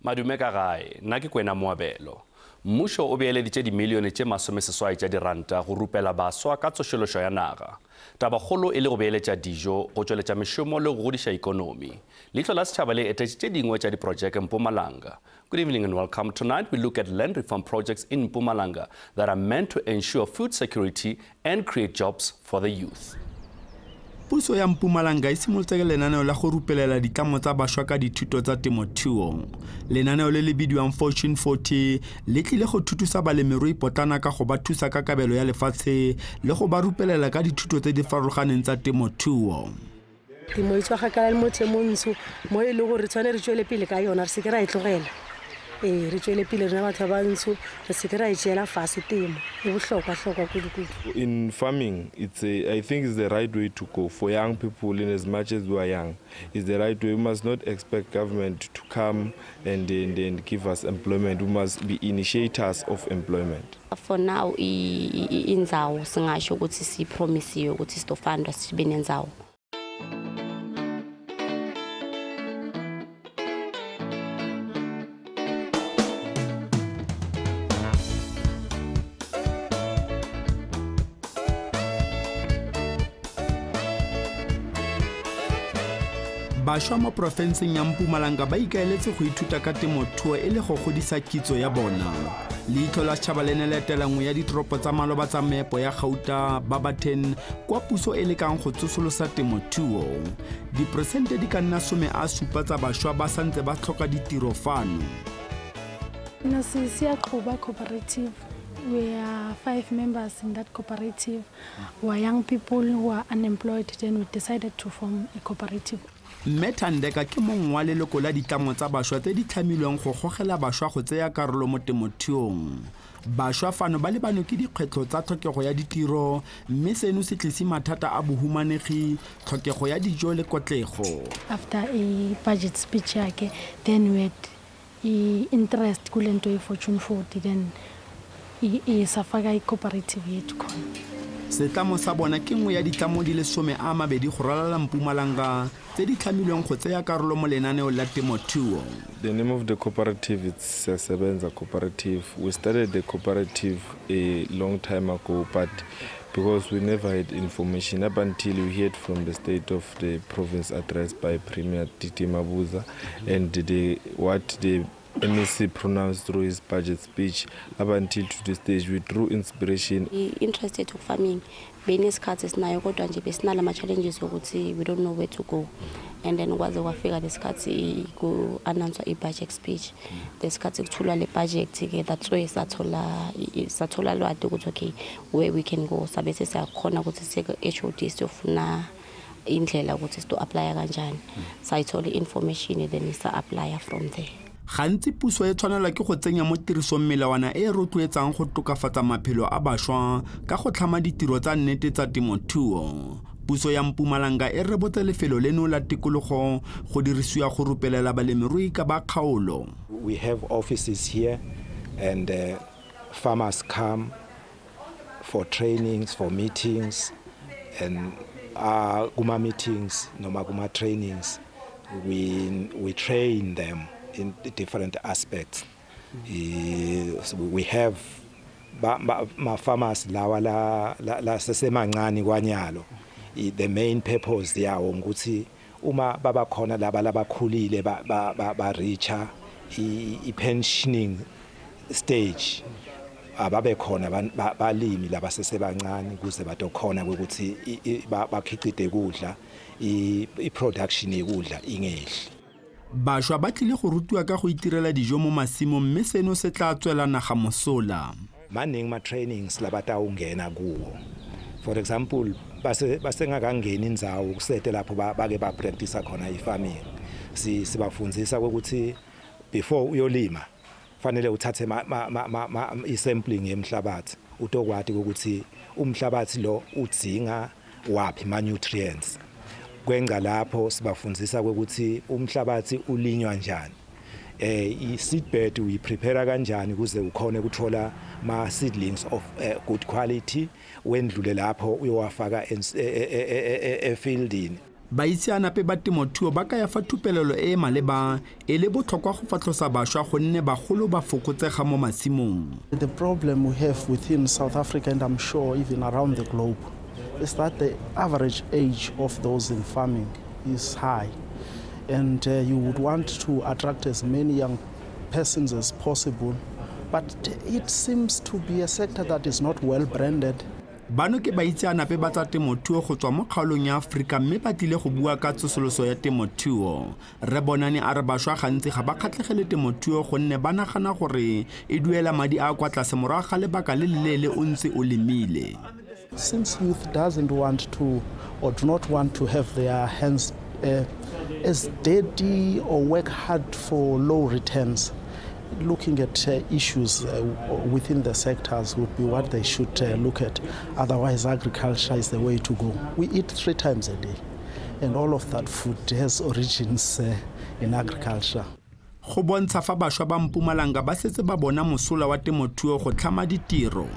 Madume ka gae, nna ke Kwena Moabelo. Mmušo o beeleditše dimilione tše 80 tša diranta go rupela baswa ka tsošološo ya naga. Tabakgolo e le go beeletša dijo, go tšweletša mešomo le go godiša ikonomi. Leihlo la Sechaba le etetše tše dingwe tša diprojeke Mpumalanga. Good evening and welcome. Tonight we look at land reform projects in Mpumalanga that are meant to ensure food security and create jobs for the youth. Puso ya Mpumalanga e simolotse lenaneo la go rupelela ditlamo tsa bašwa ka dithuto tsa temothuo. Lenaneo le le bidiwang Fortune 40 le tlile go thutusa balemirui potlana ka go ba thusa ka kabelo ya lefatshe le go ba rupelela ka dithuto tse di farologaneng tsa temothuo. Temo e tswa gakala le mo temontsho mo e le gore tshwane re tswele pele ka yona re se ke ra e tlogela. Re tswele pele rena batho ba bantsho re se ke ra e tšela fase temo e bohlokwa kudu. In farming, I think it's the right way to go for young people. In as much as we are young, it's the right way. We must not expect government to come and give us employment. We must be initiators of employment. For now, indzawo singasho ukuthi sipromisiwe ukuthi sitofanda sibe nendzawo. Bašwa mo profenseng ya Mpumalanga ba ikaeletse go ithuta ka temothuo e le go godisa kitso ya bona. Leihlo la Sechaba le ne le etela nngwe ya ditoropo tsa maloba tsa meepo ya Gauta Babaten kwa puso e lekang go tsosolosa temothuo. Diperesente di ka nna 70 tsa bašwa ba santse ba tlhoka ditiro fano. SABC co-operative. We are 5 members in that cooperative. We are young people who are unemployed. Then we decided to form a cooperative. Methandeka ke mongwe wa leloko la ditlamo tsa bašwa tse di tlhamilweng go gogela bašwa go tseya karolo mo temothuong. Bašwa fano ba lebano ke dikgwetlho tsa tlhokego ya ditiro, mme seno se tlise mathata a bohumanegi, tlhokego ya dijo le kotlego. After a budget speech yake, then we had interest kulento e Fortune 40, then safaka I cooperative yethu khona. Setlamo sa bona ke nngwe ya ditlamo di le 20 go ralala Mpumalanga tse di tlhamilweng go tseya karolo mo lenaneo la temothuo. The name of the cooperative is Sebenza Cooperative. We started the cooperative a long time ago, but because we never had information up until we heard from the state of the province addressed by Premier Titi Mabuza and what the MEC pronounced through his budget speech. Up until to this stage, we drew inspiration. Interested to farming. Benesikhathi sinayo kodwa nje besinala ama challenges ukuthi we don't know where to go. And then kwaze kwafika lesikhathi ku announce a budget speech. Lesikhathi kuthula le budget ke that's why sathola lwadi ukuthi okay where we can go. Sabe siyakhona ukuthi sike HOD siyofuna indlela ukuthi sto apply kanjani. Sayithola information then sa apply from there. Gantsi puso e tshwanela ke go tsenya mo tirisong melawana e rotloetsang go tokafatsa maphelo a bašwa ka go tlhama ditiro tsa nnete tsa temothuo. Puso ya Mpumalanga e rebotse lefelo leno la tikologo go dirisiwa go rupelela balemirui ka ba kgaolo. We have offices here and farmers come for trainings, for meetings, and kuma meetings noma kuma trainings we train them in different aspects. We have farmers lawa la sesemancane kwanyalo. The main purpose yawo ukuthi uma baba khona laba labakhulile ba reacha I pensioning stage ababe khona balimi laba sesebancane kuze batokhona ukuthi bakhiqide ukudla I production yekudla ingehli. Bašwa ba tlile go rutiwa ka go itirela dijo mo Masimo mme seno se tla tswela naga mosola. Maning ma trainings labata ungena kuwo. For example, basengakangeni indzawo kusete lapho bake ba practice khona ifarming. Sibafundzisa ukuthi before uyolima fanele uthathe sampling yemhlabathi utokwati ukuthi umhlabathi lo udzinga wapi ma nutrients. Kwenga lapho sibafundzisa ukuthi umhlabathi ulinywa njani. I-seedbed uyiprepare kanjani kuze ukhone ukuthola ma seedlings of good quality wendlule lapho uyowafaka efieldini. baitseanape ba temothuo ba ka ya fa thupelelo e maleba e le botlhokwa go fatlhosa bašwa gonne bagolo ba fokotsega mo masimong. The problem we have within South Africa, and I'm sure even around the globe, is that the average age of those in farming is high. And you would want to attract as many young persons as possible, but it seems to be a sector that is not well branded. Bano ke baitseanape ba tsa temothuo go tswa mo kgaolong ya Afrika mme ba tlile go bua ka tsosoloso ya temothuo. Re bonane a re bašwa gantsi ga ba kgatlhegele temothuo gonne ba nagana gore e duela madi a kwa tlase morago ga lebaka le leele o ntse o lemile. Since youth doesn't want to or do not want to have their hands as dirty or work hard for low returns, looking at issues within the sectors would be what they should look at. Otherwise, agriculture is the way to go. We eat 3 times a day, and all of that food has origins in agriculture. Go bontsha fa bašwa ba Mpumalanga ba setse ba bona mosola wa temothuo go tlhama ditiro.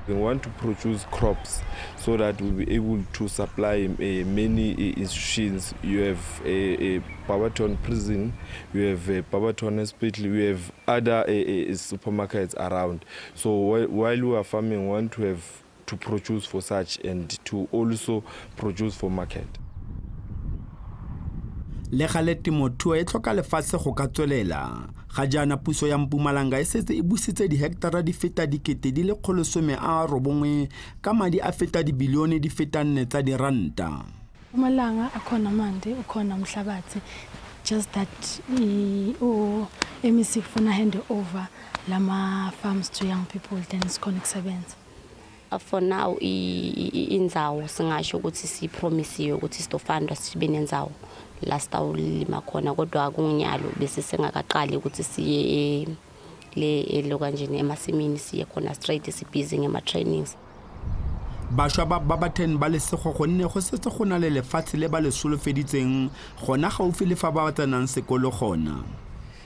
We want to produce crops so that we'll be able to supply many institutions. You have a Barberton prison, you have a Barberton hospital, we have other supermarkets around. So while we are farming, we want to have to produce for such and to also produce for market. Le gale temothuo e tlhoka lefatshe go ka tswelela. Ga jaana puso ya Mpumalanga e setse e busitse diheketara di feta dikete di le 190 ka madi a feta dibilione di feta 4 tsa diranta. Mpumalanga akhona manje ukhona umhlabathi, just that MEC kufuna hand over lama farms to young people, then it's khona kusebenza. For now indzawo singasho ukuthi sipromisiwe ukuthi sitofanda sibe nendzawo la sitawulima khona kodwa akunyalo bese sengakaqali ukuthi siye le lokanjeni emasimini siye khona straight sibhizi ngema trainings. Bašwa ba Barberton ba lesego gonne go setse go na le lefatshe le ba le solofeditseng gona gaufi le fa ba tsenang sekolo gona.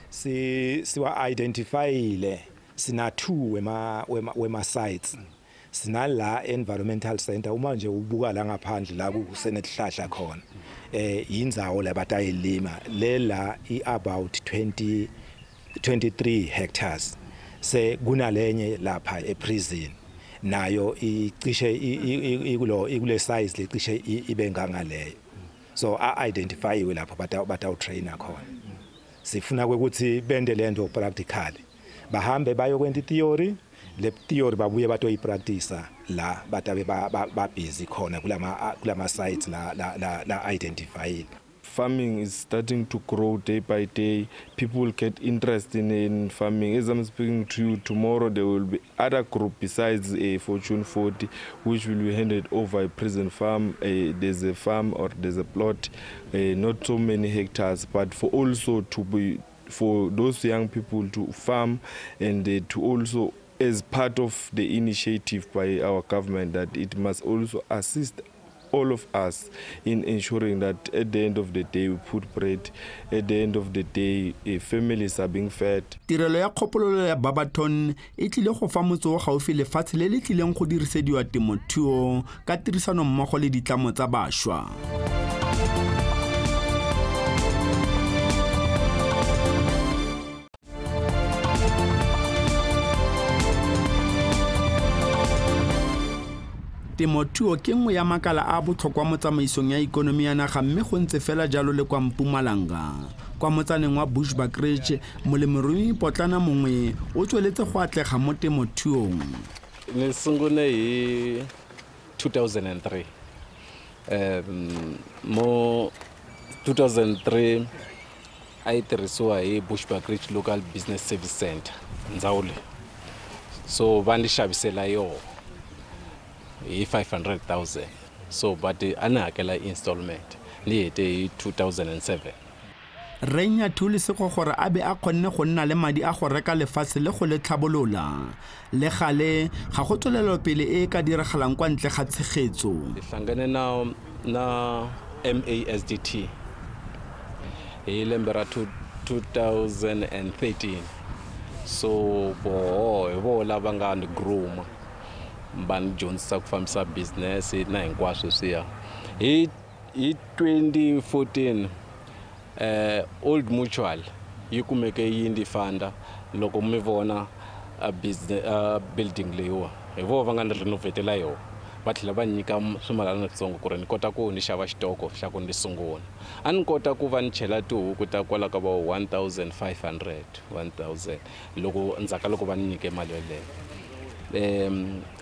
Siwa identifyile sina 2 wema sites. Sina la environmental center uma nje ubuka la ngaphandle la kusenesihlahla khona indzawo labatayilima lela about 23 hectares se kunalenye lapha eprison nayo icishe ikule size lecishe ibe ngangaleyo, so identifyiwe lapha batawu trainer khona. Sifuna ukuthi bende lento practical bahambe bayokwenta theory, le theory babuye batoyi practice la batabe ba busy khona kulama sites la identify. Farming is starting to grow day by day. People get interested in farming. As I'm speaking to you, tomorrow there will be other group besides a Fortune 40, which will be handed over a prison farm. There's a farm or there's a plot, not so many hectares, but for also to be for those young people to farm and to also as part of the initiative by our government that it must also assist all of us in ensuring that at the end of the day we put bread, at the end of the day families are being fed. Tirelo ya kgopololo ya Barberton e tlile go fa motse o gaufi lefatshe le le tlileng go dirisediwa temothuo ka tirisano mmogo le ditlamo tsa bašwa. Temothuo ke nngwe ya makala a botlhokwa mo tsamaisong ya ikonomi ya naga mme go ntse fela jalo le kwa Mpumalanga. Kwa motsaneng wa Bushbuckridge molemirui potlana mongwe o tsweletse go atlega mo temothuong. Ne sungule hi 2003. Mo 2003 I tirhisiwa hi Bushbuckridge Local Business Service Center Ndzawule. So va ni xavisela yo hi 500,000. So but ana hakela installment ni hete hi 2007. Renya thuli se go gore a be a kgonne go nna le madi a go reka lefatshe le go le tlhabolola. Le gale ga go tswelelo pele e ka diragalang kwa ntle ga tshegetso. Hlangane na MASDT hi lembe ra 2013. So bo lava nga ni groom ban dyondzisa ku fambisa business na hinkwaswo swiya hi In 2014, Old Mutual, you could make a yindi funda, local mivona a business building lewa. Evolving and renovate layo. But Laban come Sumalan song or Kotako ni Shavashtoko, Shakon de Songon. And Kotako Van Chela too, Kutakola about 1,500, 1,000. Logo and Zakalokovan Nike Malele.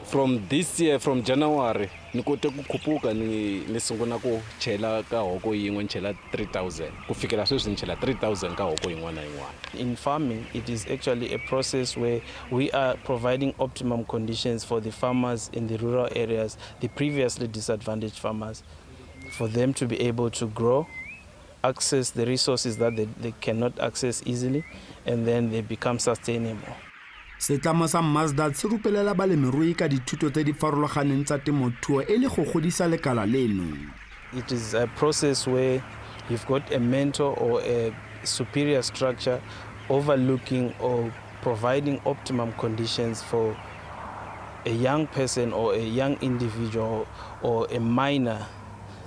From this year, from January, Nikoteku Kupuka ni Songonako Chela Kaoko in Chela 3,000. Kufikira in Chela 3,000 Kaoko in 191. In farming, it is actually a process where we are providing optimum conditions for the farmers in the rural areas, the previously disadvantaged farmers, for them to be able to grow, access the resources that they cannot access easily, and then they become sustainable. Setlamo sa Mazda se rupelela balemirui ka dithuto tse di farologaneng tsa temothuo e le go godisa lekala leno. It is a process where you've got a mentor or a superior structure overlooking or providing optimum conditions for a young person or a young individual or a minor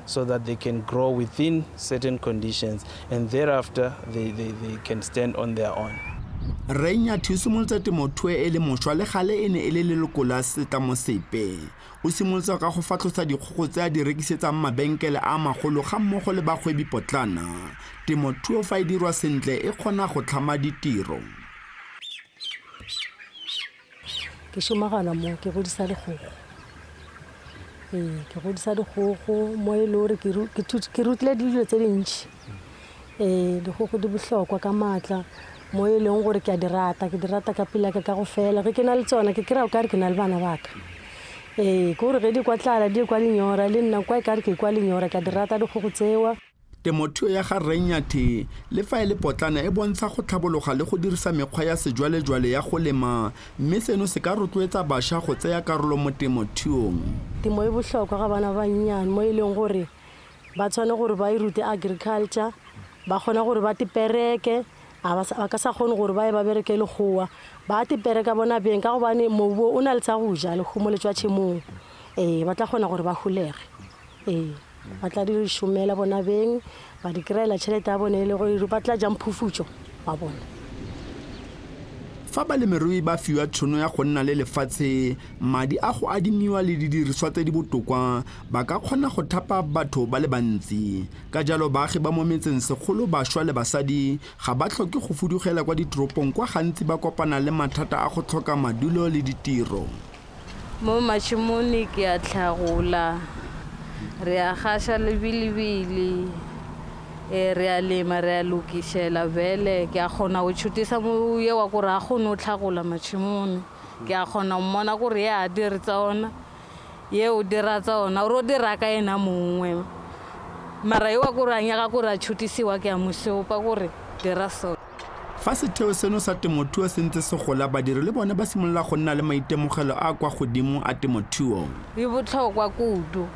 so that they can grow within certain conditions and thereafter they can stand on their own. Reinya Tisumulta Timotue ele moshwa le gale ene ele leloko la setlamo sepe. O simolotse ka go fatlosa dikgogo tse di rekisetsang mabenkele a magolo ga mmogo le bagwebi potlana. Temothuo fa e dirwa sentle e kgona go tlhama ditiro. Ke shumagana mo ke godisa dikgogo. Ke godisa dikgogo mo e le gore ke rutile dilo tse dintsi. Dikgogo di bohlokwa ka matla. Mo e leng gore ke a dirata ka pila ka go fela ge ke na le tsona ke kira o ka re ke na le bana baka gore ge di kwa tlala di kwa lenyora le nna kwa e ka re ke kwa lenyora ka dirata dikgogo tsewa. Temothuo ya ga Reinyati le fa e le potlana e bontsha go tlhabologa le go dirisa mekgwa ya sejwalejwale ya go lema mme seno se ka rotloetsa bašwa go tseya karolo mo temothuong. Temo e bohlokwa ga bana ba nnyane mo e leng gore ba tshwana gore ba irute agriculture ba kgona gore ba tipereke a ka sa kgone gore ba e ba bereke le goa ba tipereka bona beng ka gobane mobu o na le tsa go ja le khumo le tswa tshimong ba tla kgona gore ba hulege ba tla di shumela bona beng ba di kreela tšhelete ya bone le gore ba tla ja mphufutšo ba bona. Fa balemirui ba fiwa tšhono ya go nna le lefatshe madi a go adimiwa le didiriswa tse di botokwa ba ka kgona go thapa batho ba le bantsi ka jalo baagi ba mo metseng segolo bašwa le basadi ga ba tlhoke go fudugela kwa ditoropong kwa gantsi ba kopana le mathata a go tlhoka madulo le ditiro. Mo Masimong ke a tlhagola re a gasha lebilibili re a lema re a lokishela vele ke a kgona go tshutisa mo ye wa gore a kgone o tlhagola Masimong ke a kgona go mmona gore ya a dira tsa ona ye o dira tsa ona o dira ka ena mongwe mara ye wa gore a nyaka gore a tshutisiwa ke a moseopa gore dira so. Fa setheo seno sa temothuo se ntse se gola badiri le bone ba simolola go nna le maitemogelo a kwa godimo a temothuo. E botlhokwa kudu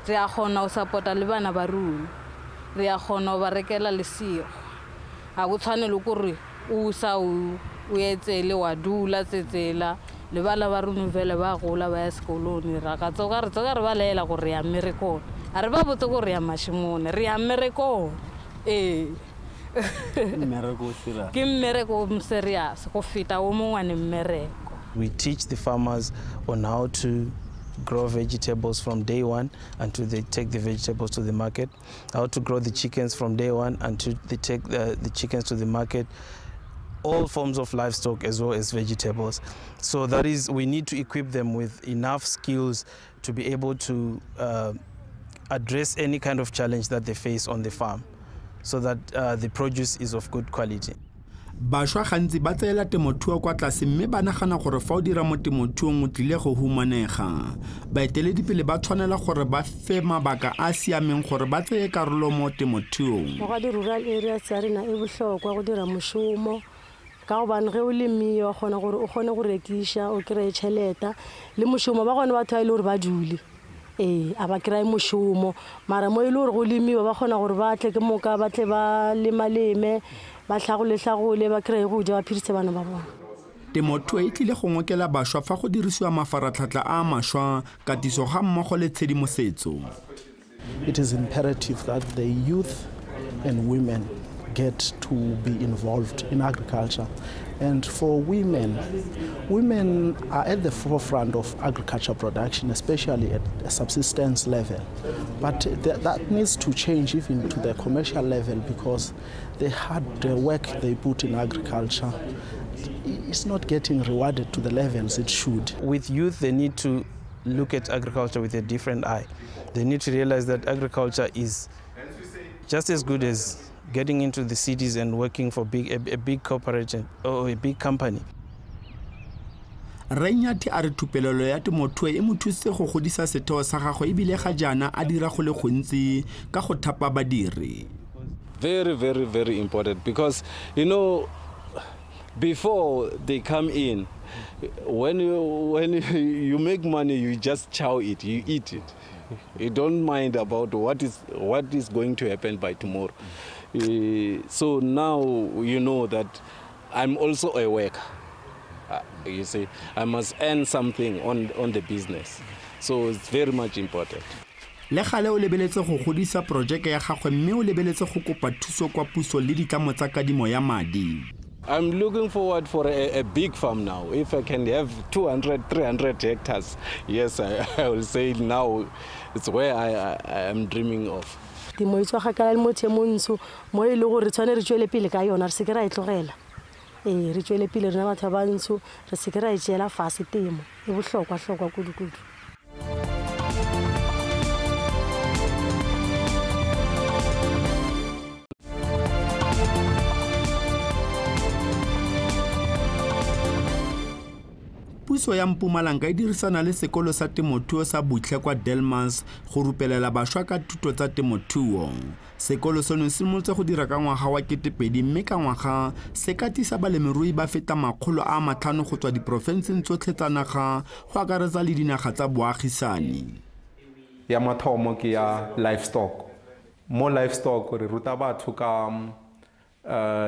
re a kgona go supporta le bana ba rona re a kgona go ba rekela lesego ga go tshwane le gore o sa o etsele wa dula tsetsela le bana ba rona vele ba gola ba ya sekolong ra ka tsoga re ba laela gore re ya mmerekong a re ba botse gore re ya Masimong re ya mmerekong ke mmereko serious go feta o mongwe ne mmereko. We teach the farmers on how to grow vegetables from day one until they take the vegetables to the market, how to grow the chickens from day one until they take the chickens to the market, all forms of livestock as well as vegetables. So that is, we need to equip them with enough skills to be able to address any kind of challenge that they face on the farm so that the produce is of good quality. Bašwa gantsi ba tseela temothuo kwa tlase mme ba nagana gore fa o dira mo temothuong o tlile go humanega. Baeteledipele ba tshwanela gore ba fe mabaka a siameng gore ba tseye karolo mo temothuong. Mo ga di-rural areas tsa rena e bohlokwa go dira mošomo ka gobane ge o lemiwa o kgona gore o kgone go rekiša o kry-e tšheleta le mošomo ba gone batho ba e le gore ba dule a ba kry-e mošomo mara mo e le gore go lemiwa ba kgona gore ba tle ke moka ba tle ba lemaleme ba tlhagole ba kry-e go ja ba phedise bana ba bona. Temothuo e tlile go ngokela bašwa fa go dirisiwa mafaratlhatlha a mašwa katiso ga mmogo le tshedimosetso. It is imperative that the youth and women get to be involved in agriculture. And for women, women are at the forefront of agriculture production, especially at a subsistence level. But that needs to change even to the commercial level, because the hard work they put in agriculture is not getting rewarded to the levels it should. With youth, they need to look at agriculture with a different eye. They need to realize that agriculture is just as good as getting into the cities and working for a big corporation or a big company. Reinyati a re thupelelo ya temothuo e mo thusitse go godisa setheo sa gagwe ebile ga jaana a dira go le gontsi ka go thapa badiri. Very, very, very important, because you know, before they come in, when you make money, you just chow it, you eat it. You don't mind about what is going to happen by tomorrow. So now you know that I'm also a worker. You see, I must earn something on the business. So it's very much important. Le gale o lebeletse go godisa projeke ya gagwe mme o lebeletse go kopa thuso kwa puso le ditlamo tsa kadimo ya madi. I'm looking forward for a big farm now. If I can have 200, 300 hectares, yes, I will say now it's where I am dreaming of. Temo e tswa gakala le motho mo ntsho mo e le gore re tshwane re tswele pele ka yona re se ke ra e tlogela. Re tswele pele rena batho ba ntsho re se ke ra e tshela fase temo e bohlokwa kudu. Puso ya Mpumalanga e dirisana le sekolo sa temothuo sa Butle kwa Delmas go rupelela bašwa ka thuto tsa temothuo. Sekolo seno se simolotse go dira ka ngwaga wa 2000 mme ka ngwaga se katisa balemirui ba feta 500 go tswa diprofenseng tsotlhe tsa naga go akaretsa le dinaga tsa boagisani. Ya mathomo ke ya livestock. Mo livestock re ruta batho ka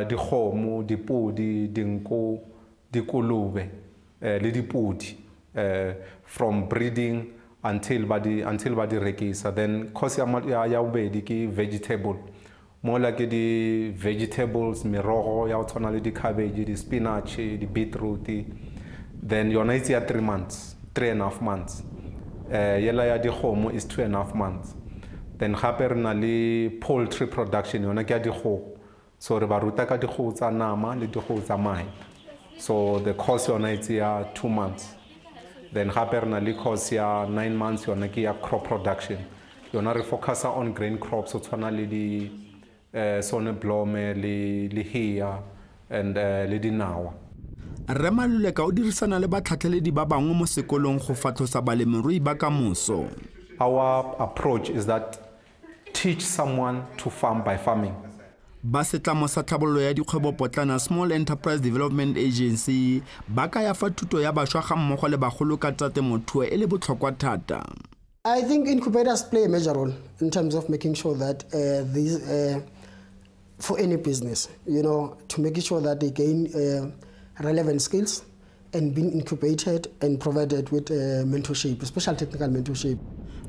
dikgomo, dipodi, dinku, dikolobe. Le dipodi from breeding until ba di rekisa. Then course ya bobedi ke vegetable, mo la ke di vegetables, merogo ya tshwana le di cabbage, di spinach, di beetroot. Then yona it's ya 3.5 months. Yela ya dikgomo is 2.5 months. Then gape re na le poultry production, yona ke ya dikgogo. So re ba ruta ka dikgogo tsa nama le dikgogo tsa mai. So the course yona it's ya 2 months. Then gape re na le course ya 9 months, yona ke ya crop production. Yona re focusa on grain crops, so tshwana le di sonneblome, le hea and le dinawa. Remaluleka o dirisana le batlhatlheledi ba bangwe mo sekolong go fatlosa balemirui ba ka moso. Our approach is that teach someone to farm by farming. Ba setlamo sa tlhabololo ya dikgwebo potlana Small Enterprise Development Agency ba ka ya fa thuto ya bašwa ga mmogo le bagolo ka tsa temothuo e le botlhokwa thata. I think incubators play a major role in terms of making sure that for any business, you know, to make sure that they gain relevant skills and being incubated and provided with mentorship, special technical mentorship.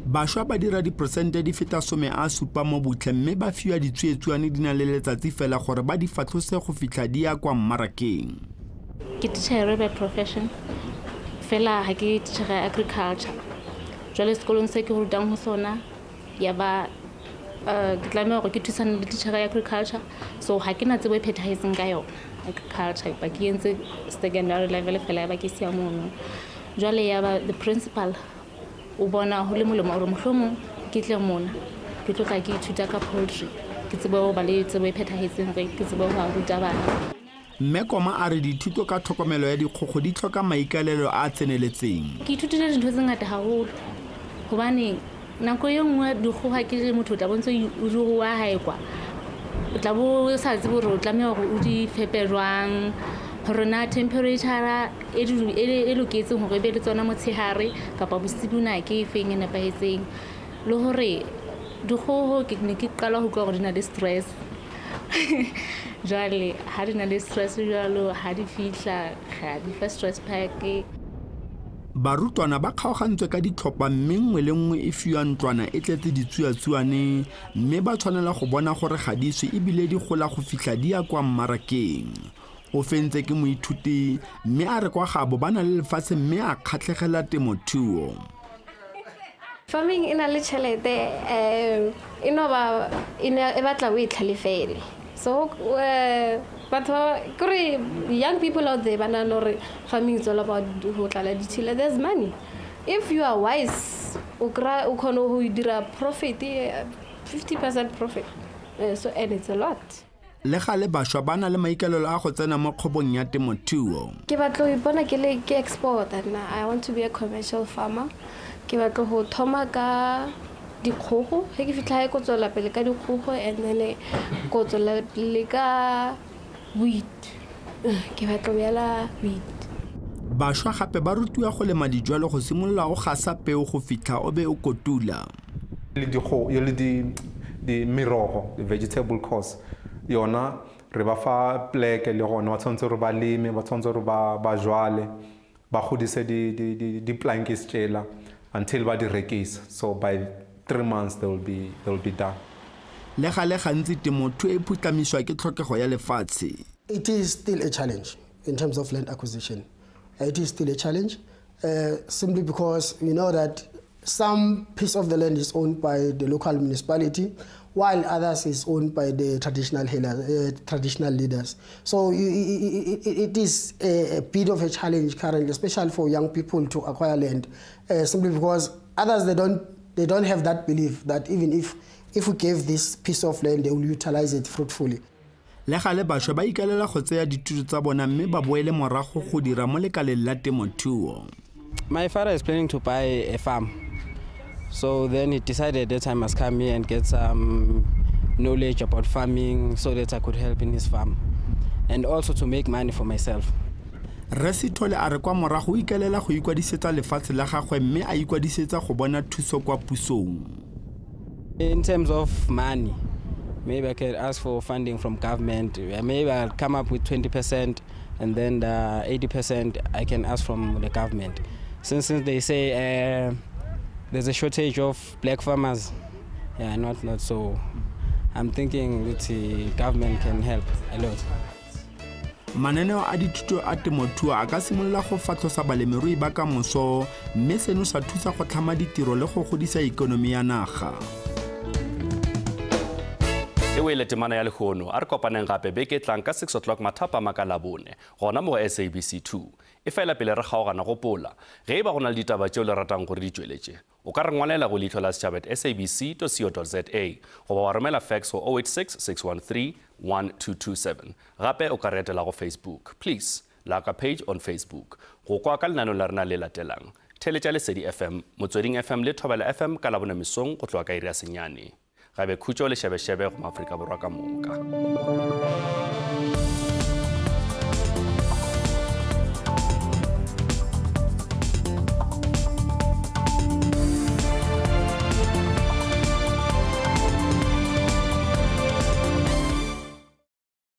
Bašwa ba dira diperesente di feta 70 mo Butle mme ba fiwa ditsuetsuane di na le letsatsi fela gore ba di fatlhose go fitlha di ya kwa mmarakeng. Ke teacher by profession fela ha ke teacher agriculture. Jwale sekolong se ke rutang ho sona ya ba ke tlameha gore ke thusane le teacher agriculture, so ha ke na tsebo e phethahetseng ka yona agriculture ba ke entse secondary level fela ba ke sia mono. Jwale ya ba the principal o bona ho le molemo gore mohlomong ke tle mona ke tlo ka ke ithuta ka poultry ke tsebe ho ba le tsebo e phethahetseng ke tsebe ho ruta bana. Mme Koma a re dithuto ka tlhokomelo ya dikgogo di tlhoka maikalelo a tseneletseng. Ke ithutile dintho tse ngata haholo hobane nako e nngwe dikgogo ke le motho tla bontse o di wa hae kwa o tla bo sa tsebe gore o tlameha gore o di fepe jwang, gore na temperature e loketseng gore be le tsona motshehare kapa bosibu na ke feng e nepahetseng, le hore dikgogo ke ne ke qala ho kwa gore di na le stress. Jwale ha di na le stress jwalo ha di fihla ga di fa stress pack. barutwana ba kgaogantswe ka ditlhopha mme nngwe le nngwe e fiwa ntlwana e tletse ditsuatsuane mme ba tshwanela go bona gore ga di swe ebile di gola go fitlha di ya kwa mmarakeng. O fentse ke moithuti mme a re kwa gabo ba na le lefatshe mme a kgatlhegela temothuo. Farming ina le tšhelete e batla o e tlhalefele. So young people out there, farming is all about there's money. If you are wise, you can profit, 50% profit. And it's a lot. Le gale bašwa ba na le maikalelo a go tsena mo kgwebong ya temothuo. Ke batla go ipona ke export and I want to be a commercial farmer. Ke batla go thoma ka dikgogo he ke fitla go tswela pele ka dikgogo and then go tswela pele ka wheat. Ke batla go yala wheat. Bašwa gape ba rutiwa go lema dijwalo go simolola go gasa peo go fitla o be o kotula. Le di mirogo, the vegetable course. Yona re ba fa pleke le gona ba tshwantse re ba leme ba tshwantse re ba jwale ba godise di plankis tshela until ba di rekisa. So by 3 months they will be done. Le gale gantsi temothuo e phutlamiswa ke tlhokego ya lefatshe. It is still a challenge in terms of land acquisition. It is still a challenge simply because we know that some piece of the land is owned by the local municipality, while others is owned by the traditional leaders. So it is a bit of a challenge currently, especially for young people to acquire land, simply because others they don't have that belief that even if we gave this piece of land, they will utilize it fruitfully. Le gale bašwa ba ikalela go tseya dithuto tsa bona mme ba boele morago go dira mo lekaleng la temothuo. My father is planning to buy a farm. So then he decided that I must come here and get some knowledge about farming so that I could help in his farm and also to make money for myself. Resithole a re kwa morago o ikalela go ikwadisetsa lefatshe la gagwe mme a ikwadisetsa go bona thuso kwa pusong. In terms of money, maybe I can ask for funding from government. Maybe I'll come up with 20% and then the 80% I can ask from the government. Since they say there's a shortage of black farmers, not so. I'm thinking that the government can help a lot. Mananeo a dithuto a temothuo a ka simolola go fatlhosa balemirui ba ka moso mme seno sa thusa go tlhama ditiro le go godisa ikonomi ya naga. E wele temana ya lekgono a re kopaneng gape beke tlang ka 6 o'clock mathapa makalabone gona mo SABC 2 e faela pele re kgaogana go pola ge e ba go na le ditaba tšeo le ratang gore di tšweletše o ka re ngwalela go leihlo la sechaba @sabc.co.za goba wa romela fax go 086 613 1227 gape o ka re etela go Facebook. Please like our page on Facebook. Go kwa ka lenaneo la rena le latelang theletša Lesedi FM, Motsweding FM le Thobela FM ka labone mesong go tloa ka iri ya senyane gabe khutšo le šebešebe go Afrika Borwa ka moka.